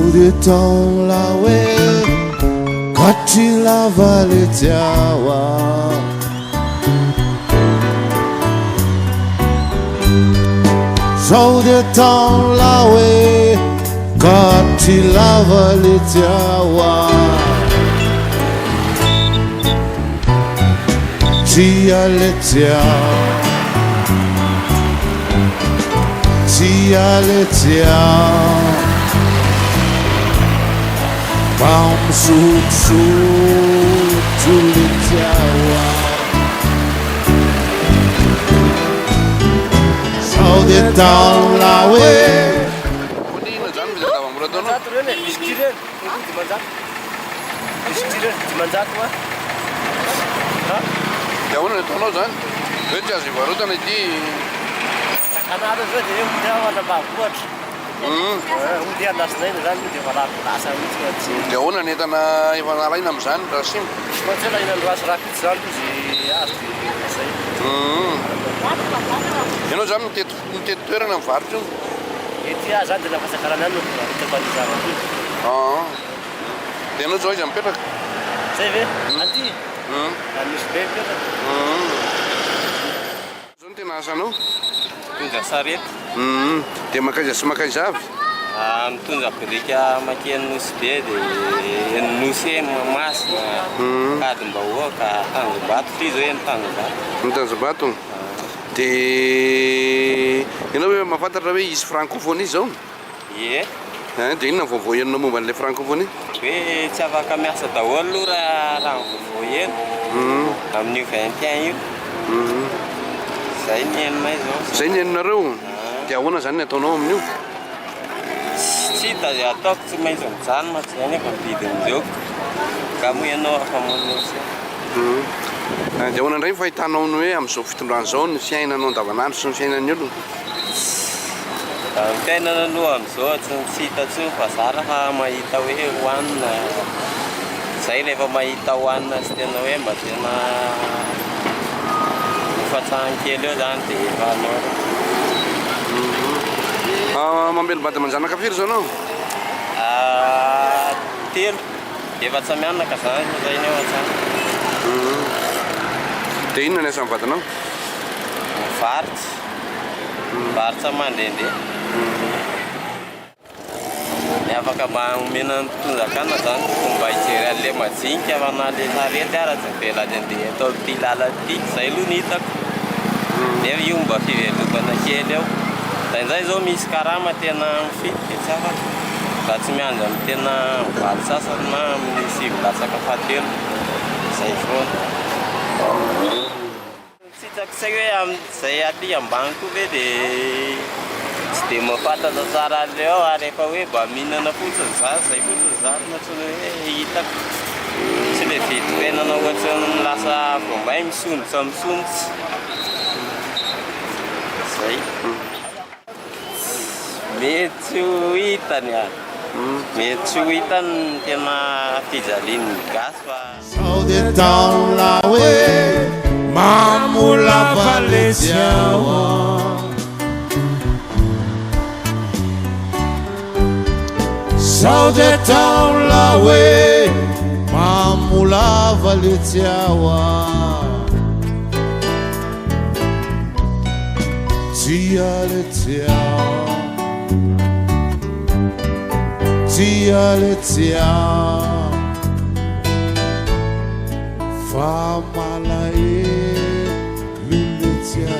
dia tahu lawe kecil lava Jawa. Sau dia tahu lawe kecil lava Jawa. Cia le Jawa. Cia le Jawa. Bom susu le Jawa. Sau dia tahu lawe. Ya udah itu loh kan, kerja sih baru kan itu. Karena ada kerja yang Jawa ada bagus. Kemudian nasibnya kan dia malah rasa itu. Ya udah nih tanah Ivan lain namsan, rasim. Macam lain ras rakit selalu sih asli. Ya no jam tit orang nam farju. Itu ya jadi dapat sekarang lalu itu bagi sama tu. Oh, dia no joy jam perak. Saya nanti. Anis bebek. Zonti nasa no? Tunja sarit. Dia makan jab. Tunja kerja makin nusbe de nuse mas na kadang bawa ka tang bat fizoen tang bat. Então sebatung. Di, you know, my father is francophonie zone. Yeah. Dia nak fofoyen nama balik francophonie. We cava kami asa dahulu orang fofoyen. Kami faham Saya ni mai zo. Saya ni naru. Dia awak sana tu nom ni. Cita ya tok mai zo san macam ni kau tidak jok. Kamu yang no kamu ni. Dia awak nanti fight tanau ni am so fitran zone. Saya ni non tahu nam so saya ni ni. Tapi nana luam so cita tu pasar ha mai tahu wan. Saya lepas mai tawan setiap November cina pasang kilo dan tiba nor. Mambil batu manjana kafir sono. Til, dia pasang mana kasan saya ni macam. Dia ni sampai tu no. Fart sama dende. Ya apakah bang minat tu kan atau kumbai ceria le masing kaya mana le hari darah sepela dende. Itu tilala tik saya lu ni tak. Dia yung baki itu kena ceria. Dan saya zomi sekarang mati na fit siapa. Kaciman jam tena balsa sana misi balsa kafatir. Saya pun. Saya di yang bangku bede. Sistem apa tu cara leo ada pawe bamina na putus saya putus macam ni itak. Sebab itu kena nak macam lasa pemain sun. Saya. Mecuitan ya. Mecuitan kena tijalin gas pak. Sau dia tahu lawe mamula Jawa. Sau dia tahu lawe mamula Jawa. Cia le Jawa. Cia le Jawa. Fama la e lule Jawa.